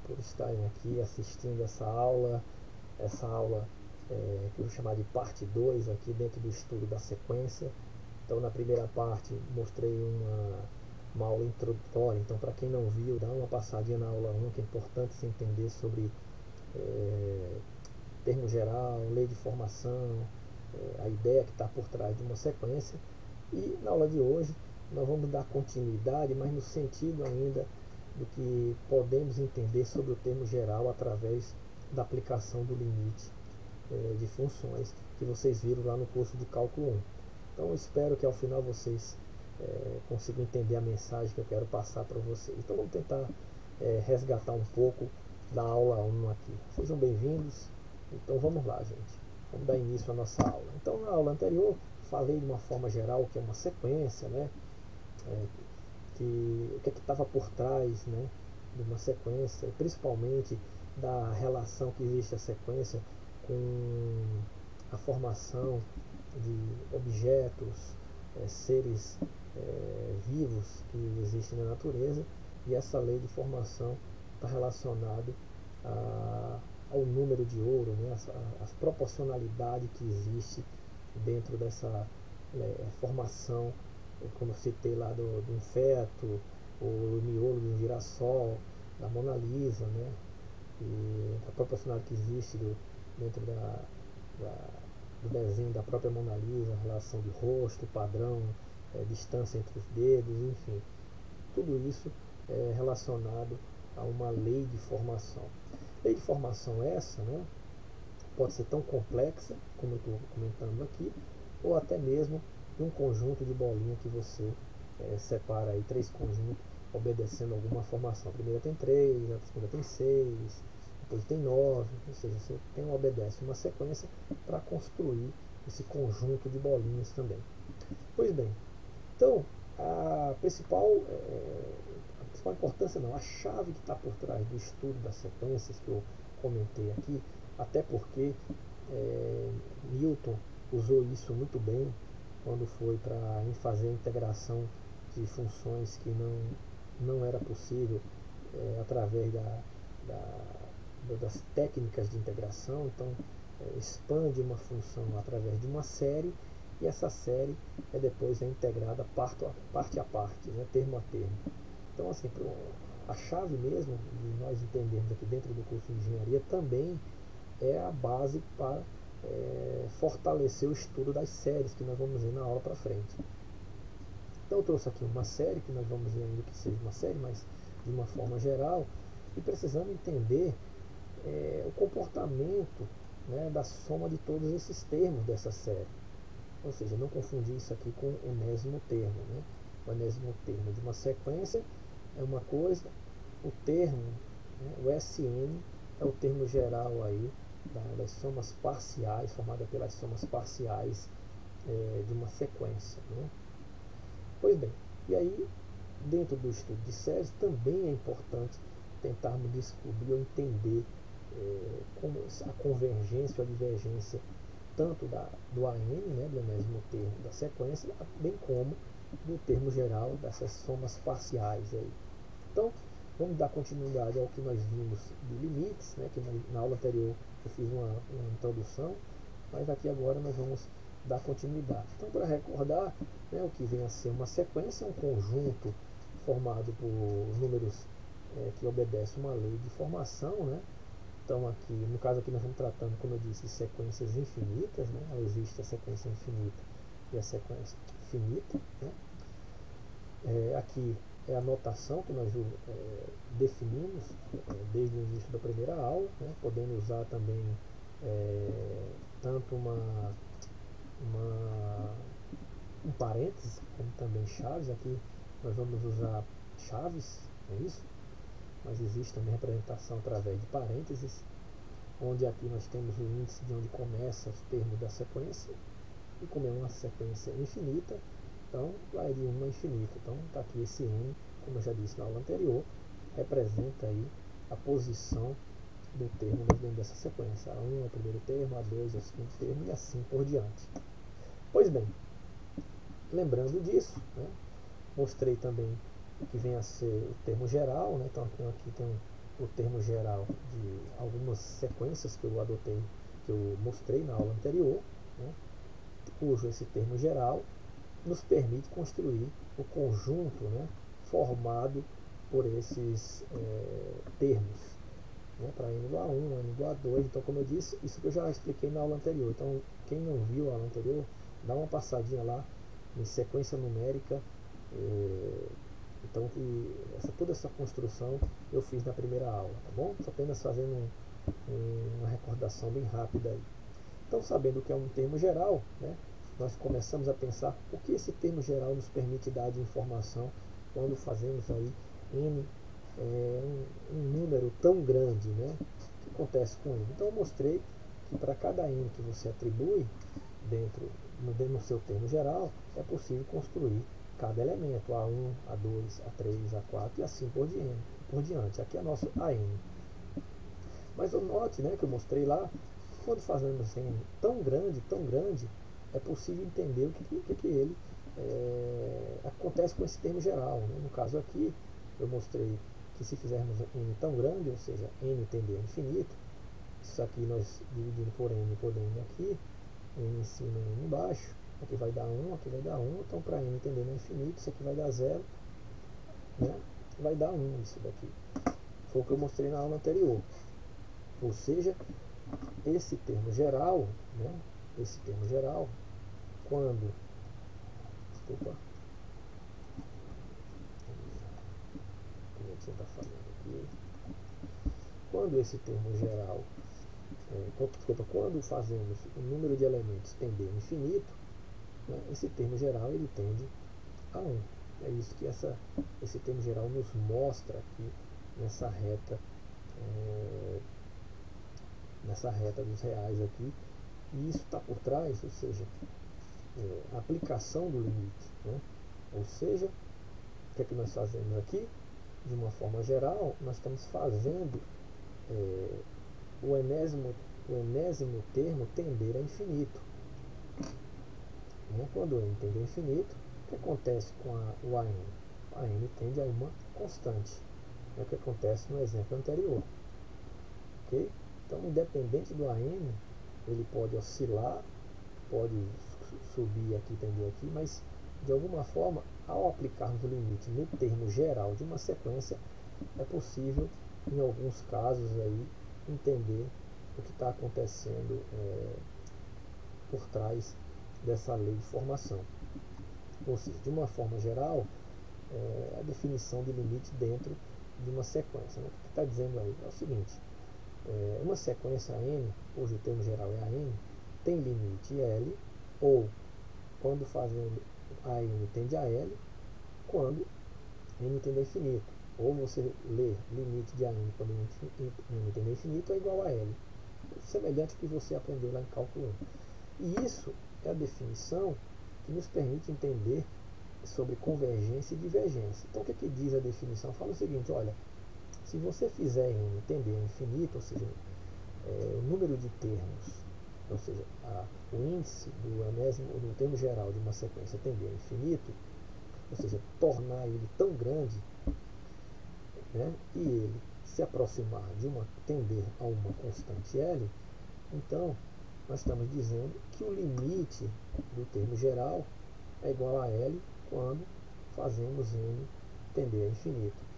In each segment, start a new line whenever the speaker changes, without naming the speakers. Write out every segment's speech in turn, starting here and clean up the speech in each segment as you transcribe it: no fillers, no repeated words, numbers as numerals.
Por estarem aqui assistindo essa aula que eu vou chamar de parte 2 aqui dentro do estudo da sequência. Então na primeira parte mostrei uma aula introdutória, então para quem não viu, dá uma passadinha na aula 1, que é importante se entender sobre termo geral, lei de formação, a ideia que está por trás de uma sequência. E na aula de hoje nós vamos dar continuidade, mas no sentido ainda do que podemos entender sobre o termo geral através da aplicação do limite de funções que vocês viram lá no curso de cálculo 1. Então eu espero que ao final vocês consigam entender a mensagem que eu quero passar para vocês. Então vamos tentar resgatar um pouco da aula 1 aqui. Sejam bem-vindos. Então vamos lá, gente. Vamos dar início à nossa aula. Então na aula anterior falei de uma forma geral que é uma sequência, né? O que estava por trás, né, de uma sequência, principalmente da relação que existe a sequência com a formação de objetos, seres vivos que existem na natureza, e essa lei de formação está relacionada ao número de ouro, né, a proporcionalidade que existe dentro dessa formação, como eu citei lá de um feto, o miolo de um girassol, da Mona Lisa, né? E da proporcionalidade que existe dentro do desenho da própria Mona Lisa, relação de rosto, padrão, distância entre os dedos, enfim. Tudo isso é relacionado a uma lei de formação. Lei de formação essa, né? Pode ser tão complexa, como eu estou comentando aqui, ou até mesmo de um conjunto de bolinha que você separa aí 3 conjuntos obedecendo alguma formação. A primeira tem 3, a segunda tem 6, depois tem 9, ou seja, você obedece uma sequência para construir esse conjunto de bolinhas também. Pois bem, então a principal importância não, a chave que está por trás do estudo das sequências que eu comentei aqui, até porque Newton usou isso muito bem quando foi para fazer a integração de funções que não era possível através das técnicas de integração. Então expande uma função através de uma série, e essa série depois integrada parte a parte, né, termo a termo. Então assim, a chave mesmo de nós entendermos aqui dentro do curso de engenharia também é a base para fortalecer o estudo das séries que nós vamos ver na aula para frente. Então eu trouxe aqui uma série, que nós vamos ver ainda que seja uma série, mas de uma forma geral, e precisamos entender o comportamento, né, da soma de todos esses termos dessa série. Ou seja, não confundir isso aqui com o enésimo termo. Né? O enésimo termo de uma sequência é uma coisa, o termo, né, o SN, é o termo geral aí das somas parciais, formada pelas somas parciais de uma sequência. Né? Pois bem, e aí, dentro do estudo de séries, também é importante tentarmos descobrir ou entender como a convergência ou a divergência tanto do AN, né, do enésimo termo da sequência, bem como do termo geral dessas somas parciais aí. Então, vamos dar continuidade ao que nós vimos de limites, né, que na aula anterior eu fiz uma introdução, mas aqui agora nós vamos dar continuidade. Então, para recordar, né, o que vem a ser uma sequência, é um conjunto formado por números que obedecem uma lei de formação, né? Então aqui, no caso aqui nós estamos tratando, como eu disse, de sequências infinitas, né? Existe a sequência infinita e a sequência finita, né? Aqui é a notação que nós definimos desde o início da primeira aula, né? Podendo usar também tanto um parênteses, como também chaves. Aqui nós vamos usar chaves, é isso? Mas existe também representação através de parênteses, onde aqui nós temos o índice de onde começa os termos da sequência, e como é uma sequência infinita, então vai de 1 a infinito. Então está aqui esse n, como eu já disse na aula anterior, representa aí a posição do termo dentro dessa sequência. A1 é o primeiro termo, A2 é o segundo termo e assim por diante. Pois bem, lembrando disso, né, mostrei também que vem a ser o termo geral, né, então aqui tem o termo geral de algumas sequências que eu adotei, que eu mostrei na aula anterior, né, cujo esse termo geral nos permite construir o conjunto, né, formado por esses termos, né, para n igual a 1, n igual a 2. Então, como eu disse, isso que eu já expliquei na aula anterior. Então, quem não viu a aula anterior, dá uma passadinha lá em sequência numérica. Então, toda essa construção eu fiz na primeira aula, tá bom? Estou apenas fazendo uma recordação bem rápida aí. Então, sabendo que é um termo geral, né, nós começamos a pensar o que esse termo geral nos permite dar de informação quando fazemos aí n um número tão grande, né? O que acontece com ele? Então eu mostrei que para cada n que você atribui dentro no seu termo geral, é possível construir cada elemento, A1, A2, A3, A4 e assim por diante. Aqui é nosso AN. Mas note, né, que eu mostrei lá, que quando fazemos n tão grande, é possível entender o que ele acontece com esse termo geral. Né? No caso aqui, eu mostrei que se fizermos n tão grande, ou seja, n tender a infinito, isso aqui nós dividindo por n aqui, n em cima e n embaixo, aqui vai dar 1, aqui vai dar 1, então para n tendendo a infinito, isso aqui vai dar 0, né? Vai dar 1 isso daqui. Foi o que eu mostrei na aula anterior. Ou seja, esse termo geral, né? Esse termo geral, quando... Desculpa. A netinha está falando aqui. Quando esse termo geral... quando fazemos o número de elementos tender a infinito, né, esse termo geral ele tende a 1. É isso que esse termo geral nos mostra aqui nessa reta dos reais aqui. E isso está por trás, ou seja, a aplicação do limite. Né? Ou seja, o que é que nós fazemos aqui? De uma forma geral, nós estamos fazendo o enésimo termo tender a infinito. Né? Quando n tende a infinito, o que acontece com o AN? A n tende a uma constante. É o que acontece no exemplo anterior. Okay? Então, independente do AN, ele pode oscilar, pode subir aqui, tender aqui, mas de alguma forma, ao aplicarmos o limite no termo geral de uma sequência, é possível, em alguns casos, aí, entender o que está acontecendo por trás dessa lei de formação. Ou seja, de uma forma geral, a definição de limite dentro de uma sequência. Né? O que está dizendo aí? É o seguinte, uma sequência n, cujo termo geral é a n, tem limite L, ou quando fazendo a n tende a L, quando n tende a infinito. Ou você lê limite de a n quando n tende a infinito é igual a L. Semelhante ao que você aprendeu lá em cálculo 1. E isso é a definição que nos permite entender sobre convergência e divergência. Então o que diz a definição? Fala o seguinte, olha, se você fizer n tender a infinito, ou seja, o número de termos, ou seja, o índice do termo geral de uma sequência tender a infinito, ou seja, tornar ele tão grande, né, e ele se aproximar tender a uma constante L, então nós estamos dizendo que o limite do termo geral é igual a L quando fazemos n tender a infinito.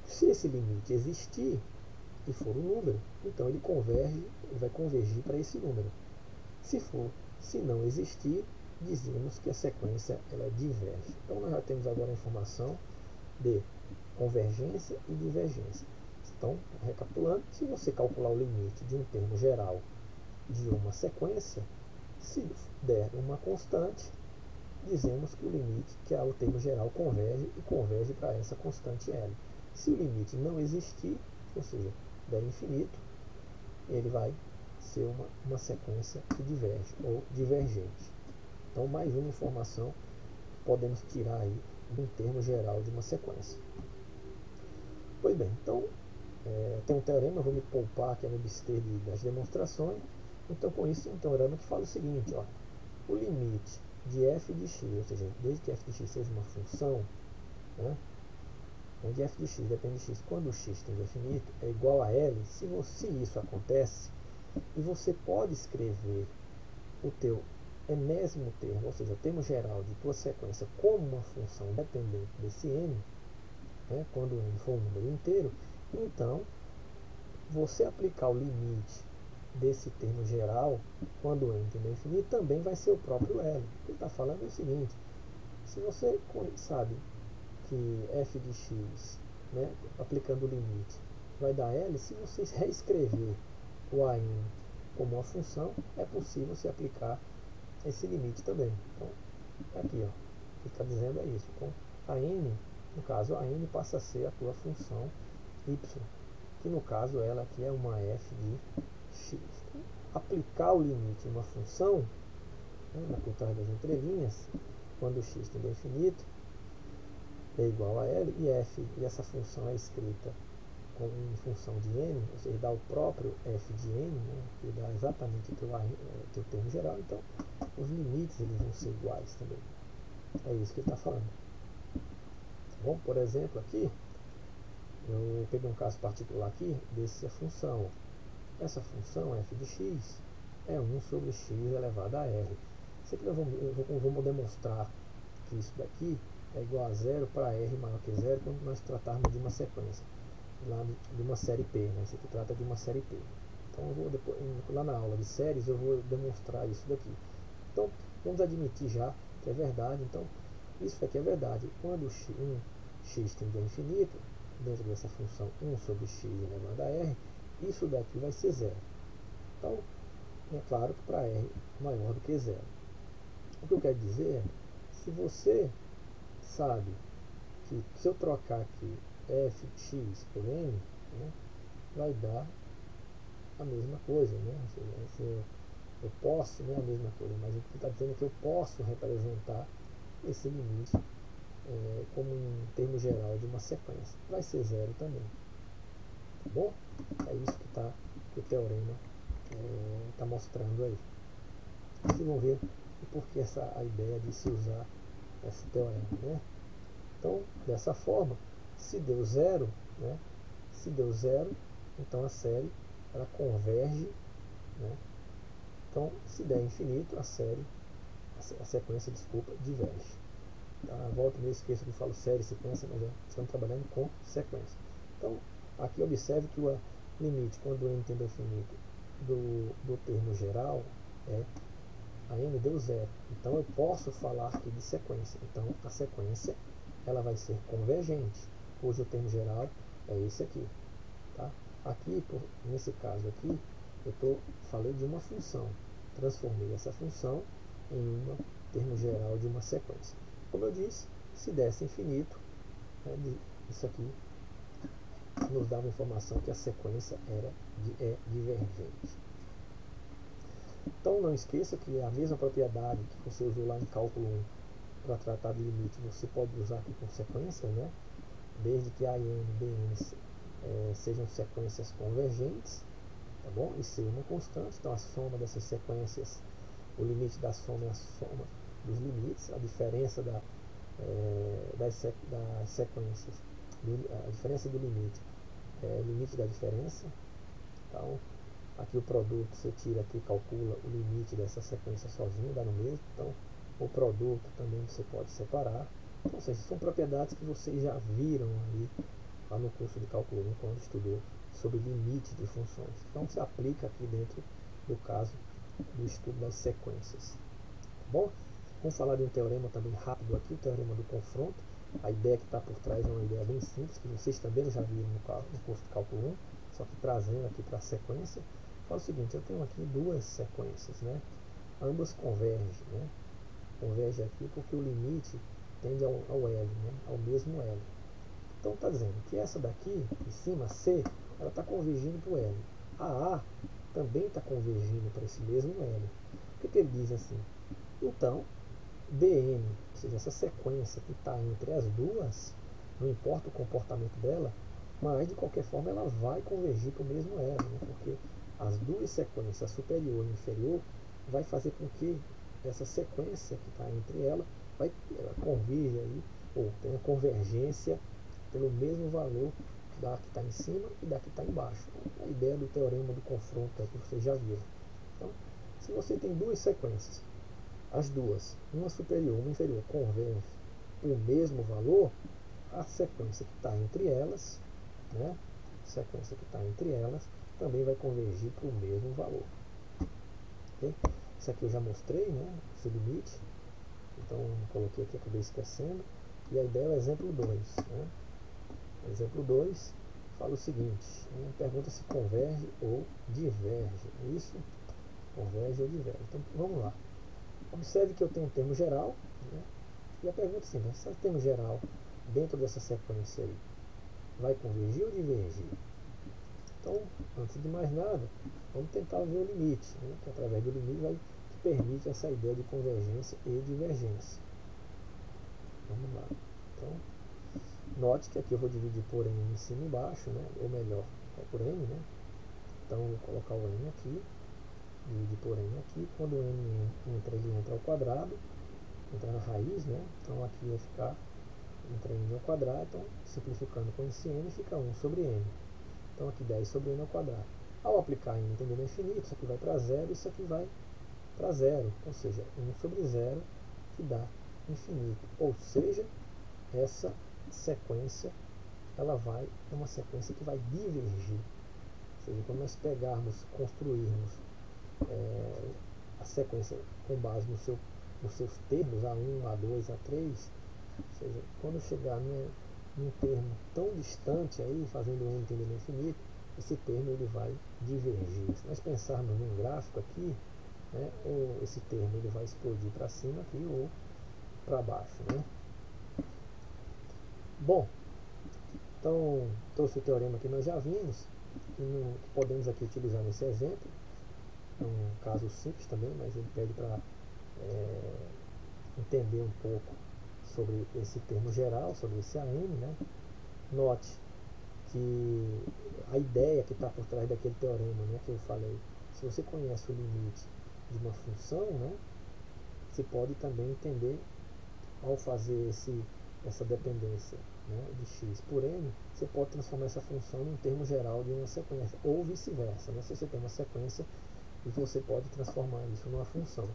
Se esse limite existir e for um número, então ele vai convergir para esse número. Se não existir, dizemos que a sequência ela diverge. Então nós já temos agora a informação de convergência e divergência. Então, recapitulando, se você calcular o limite de um termo geral de uma sequência, se der uma constante, dizemos que o limite, que é o termo geral, converge para essa constante L. Se o limite não existir, ou seja, der infinito, ele vai ser uma sequência que diverge ou divergente. Então, mais uma informação que podemos tirar aí de um termo geral de uma sequência. Pois bem, então tem um teorema, eu vou me poupar aqui, me abster das demonstrações. Então, com isso, tem um teorema que fala o seguinte, ó, o limite de f de x, ou seja, desde que f de x seja uma função, né, onde f de x depende de x, quando o x tende a infinito, é igual a L, se isso acontece, e você pode escrever o teu enésimo termo, ou seja, o termo geral de tua sequência como uma função dependente desse n, né, quando o n for um número inteiro, então você aplicar o limite desse termo geral, quando o n tende a infinito, também vai ser o próprio L. O que ele está falando é o seguinte, se você sabe que f de x, né, aplicando o limite, vai dar L, se você reescrever o an como uma função, é possível você aplicar esse limite também. Então, aqui, ó, o que está dizendo é isso. Então, a n, no caso, a n passa a ser a tua função y, que no caso ela aqui é uma f de x. Então, aplicar o limite em uma função, né, por trás das entrelinhas, quando x tende a infinito, é igual a L, e f, e essa função é escrita em função de n, ou seja, dá o próprio f de n, né, que dá exatamente o teu termo geral, então os limites eles vão ser iguais também. É isso que ele está falando. Bom, por exemplo, aqui, eu peguei um caso particular aqui dessa função. Essa função f de x é 1 sobre x elevado a r. Isso aqui eu vou demonstrar que isso daqui é igual a zero para r maior que zero quando nós tratarmos de uma sequência, lá de uma série P, né? Isso aqui trata de uma série P. Então eu vou depois, lá na aula de séries eu vou demonstrar isso daqui. Então vamos admitir já que é verdade. Então isso aqui é verdade. Quando x tende a infinito, dentro dessa função 1 sobre x elevado a r, isso daqui vai ser zero. Então é claro que para r maior do que zero. O que eu quero dizer é, se você sabe que se eu trocar aqui f de x por n, né, vai dar a mesma coisa, né? Ou seja, eu posso, não é a mesma coisa, mas o que está dizendo é que eu posso representar esse limite como um termo geral de uma sequência. Vai ser zero também. Tá bom? É isso que o teorema está mostrando aí. Vocês vão ver o porquê a ideia de se usar esse teorema, né? Então, dessa forma, se deu zero, né? Se deu zero, então a série ela converge, né? Então, se der infinito, a sequência, desculpa, diverge. Tá? Volta e meia esqueça que eu falo série, sequência, mas estamos trabalhando com sequência. Então, aqui observe que o limite, quando n tende a infinito, do termo geral é a n deu zero. Então, eu posso falar aqui de sequência. Então, a sequência ela vai ser convergente, cujo termo geral é esse aqui. Tá? Aqui, nesse caso aqui, falei de uma função. Transformei essa função em um termo geral de uma sequência. Como eu disse, se desse infinito, né, isso aqui nos dava a informação que a sequência é divergente. Então não esqueça que a mesma propriedade que você usou lá em cálculo 1 para tratar de limite, você pode usar aqui com sequências, né? Desde que A e N, B e N sejam sequências convergentes, tá bom? E C uma constante, então a soma dessas sequências, o limite da soma é a soma dos limites, a diferença das sequências, a diferença do limite é o limite da diferença. Então, aqui o produto você tira aqui, calcula o limite dessa sequência sozinho, dá no mesmo. Então, o produto também você pode separar. Então, ou seja, são propriedades que vocês já viram ali lá no curso de cálculo 1, quando estudou sobre limite de funções. Então, se aplica aqui dentro do caso do estudo das sequências. Tá bom? Vamos falar de um teorema também rápido aqui, o teorema do confronto. A ideia que está por trás é uma ideia bem simples, que vocês também já viram no curso de cálculo 1, só que trazendo aqui para a sequência. Fala o seguinte, eu tenho aqui duas sequências, né? Ambas convergem, né? Converge aqui porque o limite tende ao L, né? Ao mesmo L. Então está dizendo que essa daqui, em cima, C, ela está convergindo para o L. A também está convergindo para esse mesmo L. O que ele diz assim? Então, dn, ou seja, essa sequência que está entre as duas, não importa o comportamento dela, mas de qualquer forma ela vai convergir para o mesmo elo, né? Porque as duas sequências, a superior e a inferior, vai fazer com que essa sequência que está entre ela converja aí, ou tenha convergência pelo mesmo valor da que está em cima e da que está embaixo. A ideia do teorema do confronto é que vocês já viram. Então, se você tem duas sequências, as duas, uma superior e uma inferior, convergem o mesmo valor, a sequência que está entre elas, né, sequência que está entre elas, também vai convergir para o mesmo valor. Okay? Isso aqui eu já mostrei, né, esse limite. Então, coloquei aqui, acabei esquecendo. E a ideia é o exemplo 2. Né? Exemplo 2 fala o seguinte, né, pergunta se converge ou diverge. É isso? Converge ou diverge. Então, vamos lá. Observe que eu tenho um termo geral, né, e a pergunta é assim, né, esse termo geral, dentro dessa sequência aí, vai convergir ou divergir? Então, antes de mais nada, vamos tentar ver o limite, né, que através do limite que permite essa ideia de convergência e divergência. Vamos lá. Então, note que aqui eu vou dividir por n em cima e embaixo, né, ou melhor, é por n, né? Então, eu vou colocar o n aqui, dividir por n aqui. Quando o n entra, ele entra ao quadrado, entra na raiz, né? Então, aqui vai ficar entre n ao quadrado, então simplificando com esse n fica 1 sobre n. Então aqui 10 sobre n ao quadrado. Ao aplicar n tendendo a infinito, isso aqui vai para zero, isso aqui vai para zero, ou seja, 1 sobre zero que dá infinito. Ou seja, essa sequência é uma sequência que vai divergir. Ou seja, quando nós construirmos a sequência com base nos seus termos, A1, A2, A3, ou seja, quando chegar num termo tão distante aí, fazendo n tendendo a infinito, esse termo ele vai divergir. Se nós pensarmos num gráfico aqui, né, ou esse termo ele vai explodir para cima aqui ou para baixo, né? Bom, então trouxe o teorema que nós já vimos, que podemos aqui utilizar nesse exemplo. É um caso simples também, mas ele pede para entender um pouco sobre esse termo geral, sobre esse AN, né? Note que a ideia que está por trás daquele teorema, né, que eu falei, se você conhece o limite de uma função, né, você pode também entender, ao fazer essa dependência, né, de x por n, você pode transformar essa função num termo geral de uma sequência, ou vice-versa, né, se você tem uma sequência e você pode transformar isso numa função.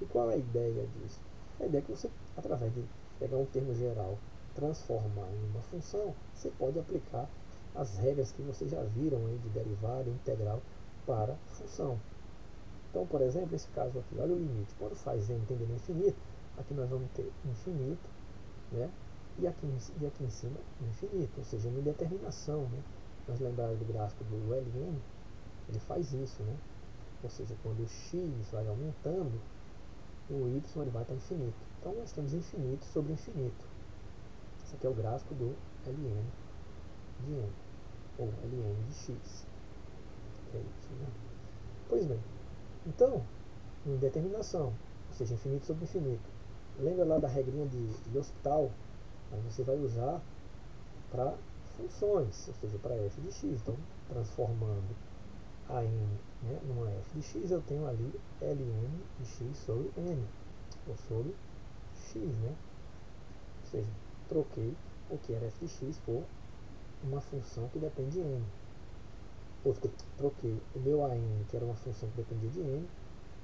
E qual é a ideia disso? A ideia é que você, através de pegar um termo geral, transformar em uma função, você pode aplicar as regras que vocês já viram aí de derivada e integral para função. Então, por exemplo, esse caso aqui, olha o limite. Quando faz n tendendo a infinito, aqui nós vamos ter infinito, né? E aqui em cima, infinito, ou seja, uma indeterminação, né? Nós lembrarmos do gráfico do Ln, ele faz isso, né? Ou seja, quando o x vai aumentando, o y ele vai para infinito. Então nós temos infinito sobre infinito. Esse aqui é o gráfico do Ln de n, ou Ln de x. Que é isso, né? Pois bem, então, indeterminação, ou seja, infinito sobre infinito. Lembra lá da regrinha de Hospital? Mas você vai usar para funções, ou seja, para f de x. Então, transformando a n, né, numa f de x, eu tenho ali ln de x sobre n, ou sobre x, né? Ou seja, troquei o que era f de x por uma função que depende de n. Ou troquei o meu an, que era uma função que dependia de n,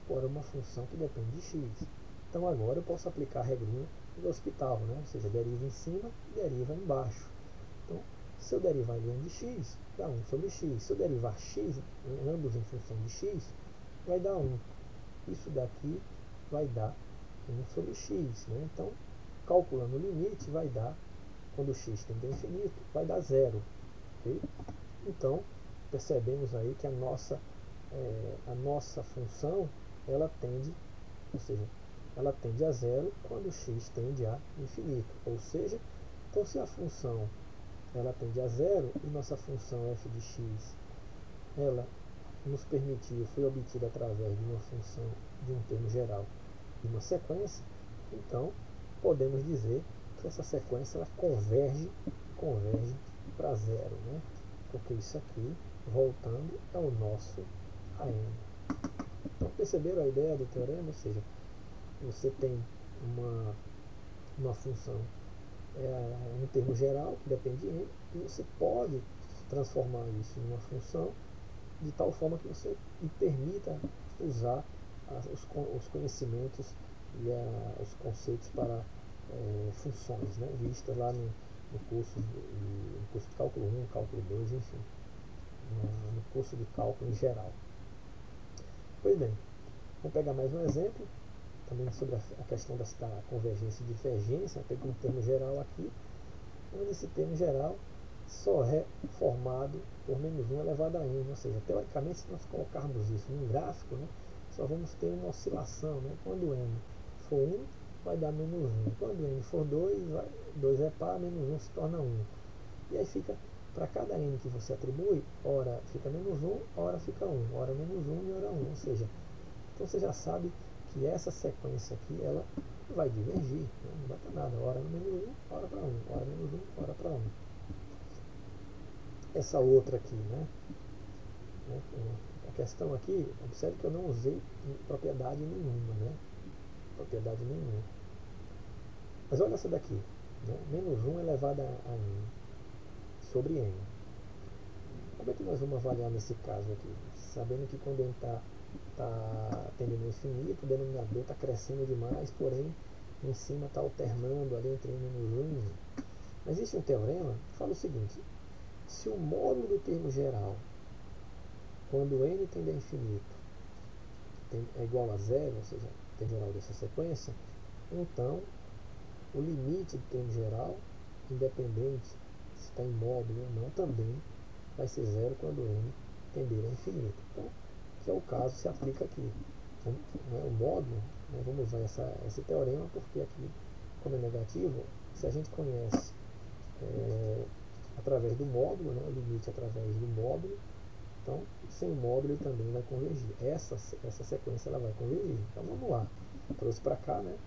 por uma função que depende de x. Então agora eu posso aplicar a regrinha do hospital, né? Ou seja, deriva em cima e deriva embaixo. Então, se eu derivar ln de x, dá 1 sobre x. Se eu derivar x, ambos em função de x, vai dar 1. Isso daqui vai dar 1 sobre x, né? Então, calculando o limite, vai dar, quando x tende a infinito, vai dar 0. Okay? Então, percebemos aí que a nossa função, ela tende, ou seja, ela tende a 0 quando x tende a infinito. Ou seja, então se a função ela tende a 0 e nossa função f de x ela foi obtida através de uma função de um termo geral de uma sequência, Então, podemos dizer que essa sequência ela converge para zero, né? Porque isso aqui, voltando, é o nosso AN. Então, perceberam a ideia do teorema? Ou seja, você tem uma função um termo geral que depende de n, e você pode transformar isso em uma função de tal forma que você lhe permita usar os conhecimentos e os conceitos para funções, né, vistas lá no curso de cálculo 1, cálculo 2, enfim, no curso de cálculo em geral. Pois bem, vamos pegar mais um exemplo, também sobre a questão da convergência e divergência, pegando um termo geral aqui, onde esse termo geral só é formado por menos 1 elevado a n, ou seja, teoricamente, se nós colocarmos isso num gráfico, né, só vamos ter uma oscilação, né? Quando n for 1, vai dar menos 1, quando n for 2, 2 é par, menos 1 se torna 1, e aí fica, para cada n que você atribui, ora fica menos 1, ora fica 1, ora menos 1 e ora 1, ou seja, então você já sabe que essa sequência aqui, ela vai divergir, né? Não vai para nada, hora no menos 1, hora para 1, hora menos 1, hora para 1. Essa outra aqui, né? A questão aqui, observe que eu não usei propriedade nenhuma, né? Propriedade nenhuma. Mas olha essa daqui, né? Menos 1 elevado a n sobre n. Como é que nós vamos avaliar nesse caso aqui? Sabendo que quando n está tendendo ao infinito, o denominador está crescendo demais, porém em cima está alternando ali entre menos 1 e 1. Mas existe um teorema que fala o seguinte: se o módulo do termo geral, quando n tende a infinito, é igual a zero, ou seja, o termo geral dessa sequência, então o limite do termo geral, independente se está em módulo ou não, também vai ser zero quando n tender a infinito. Então, que é o caso, se aplica aqui. O módulo, né, vamos usar esse teorema, porque aqui, como é negativo, se a gente conhece através do módulo, né, o limite através do módulo, então sem o módulo ele também vai convergir. Essa sequência ela vai convergir. Então vamos lá, trouxe para cá, né,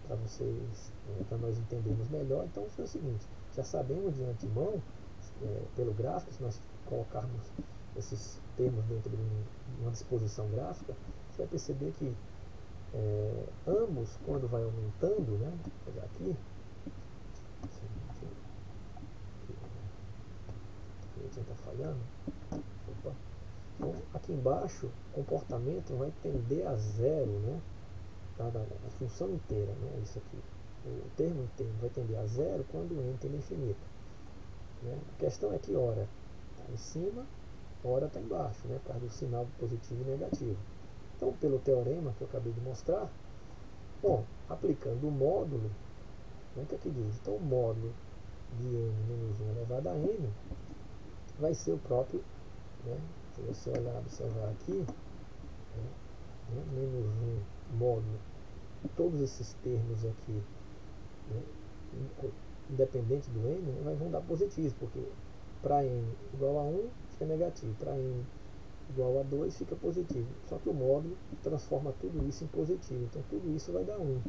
para vocês, para nós entendermos melhor. Então foi o seguinte: já sabemos de antemão, pelo gráfico, se nós colocarmos esses termos dentro de uma disposição gráfica, você vai perceber que ambos, quando vai aumentando, né, vou pegar aqui, a letra está falhando. Opa. Então, aqui embaixo, o comportamento vai tender a zero, né? A função inteira, né? Isso aqui. O termo inteiro vai tender a zero quando n tende a infinito. Né? A questão é que ora está em cima, ora está embaixo, né? Por causa do sinal positivo e negativo. Então, pelo teorema que eu acabei de mostrar, bom, aplicando o módulo, né, o que aqui diz? Então, o módulo de n menos 1 elevado a n vai ser o próprio, né? Se você observar aqui, menos 1 módulo, todos esses termos aqui, né, independente do n, né, vão dar positivo, porque para n igual a 1 fica negativo, para n igual a 2 fica positivo. Só que o módulo transforma tudo isso em positivo, então tudo isso vai dar 1.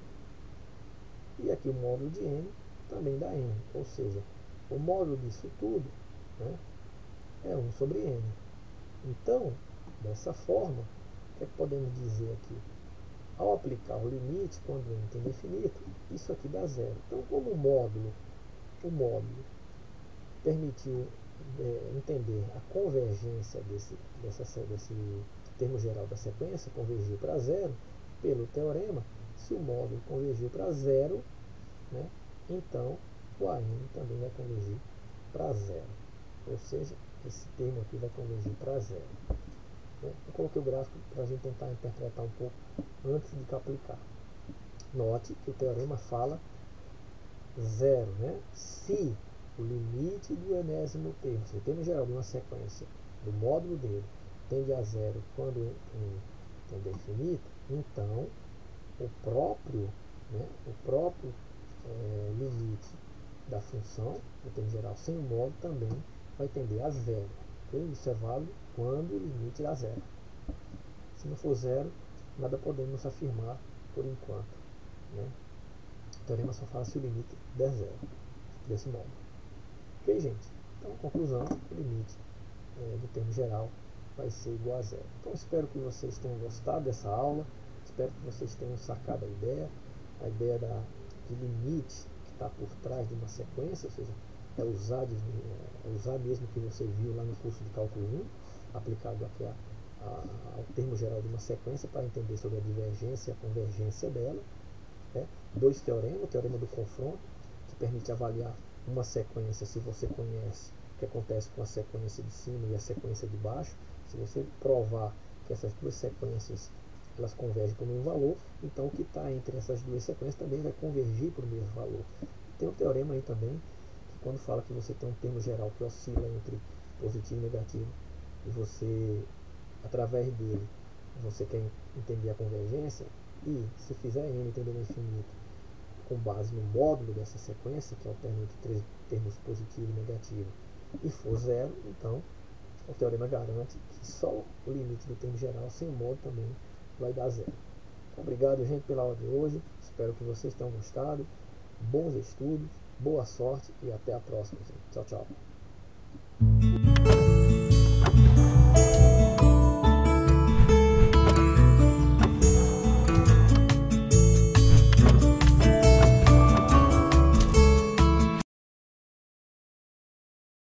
E aqui o módulo de n também dá n, ou seja, o módulo disso tudo, né, é 1 sobre n. Então, dessa forma, o que é que podemos dizer aqui? Ao aplicar o limite quando n tende a infinito, isso aqui dá zero. Então, como o módulo permitiu entender a convergência desse termo geral da sequência, convergiu para zero, pelo teorema, se o módulo convergiu para zero, né, então o AN também vai convergir para zero. Ou seja, esse termo aqui vai convergir para zero. Né? Eu coloquei o gráfico para a gente tentar interpretar um pouco antes de aplicar. Note que o teorema fala zero, né? Se o limite do enésimo termo, se o termo geral de uma sequência, do módulo dele, tende a zero quando n tende a infinito, então o próprio limite da função, do termo geral sem o módulo, também vai tender a zero. Okay? Isso é válido quando o limite dá zero. Se não for zero, nada podemos afirmar por enquanto. Né? O teorema só fala se o limite der zero, desse modo. Ok, gente? Então, conclusão, o limite do termo geral vai ser igual a zero. Então, espero que vocês tenham gostado dessa aula, espero que vocês tenham sacado a ideia de limite que está por trás de uma sequência, ou seja, é usar mesmo que você viu lá no curso de cálculo 1, aplicado aqui ao termo geral de uma sequência para entender sobre a divergência e a convergência dela. Né? Dois teoremas, o teorema do confronto, que permite avaliar uma sequência se você conhece o que acontece com a sequência de cima e a sequência de baixo. Se você provar que essas duas sequências elas convergem para o mesmo valor, então o que está entre essas duas sequências também vai convergir para o mesmo valor. Tem um teorema aí também, que quando fala que você tem um termo geral que oscila entre positivo e negativo, e você, através dele, você quer entender a convergência, e se fizer n tendendo ao infinito com base no módulo dessa sequência, que alterna entre três termos positivo e negativo, e for zero, então o teorema garante que só o limite do termo geral sem o módulo também vai dar zero. Então, obrigado, gente, pela aula de hoje. Espero que vocês tenham gostado. Bons estudos, boa sorte e até a próxima, gente. Tchau, tchau.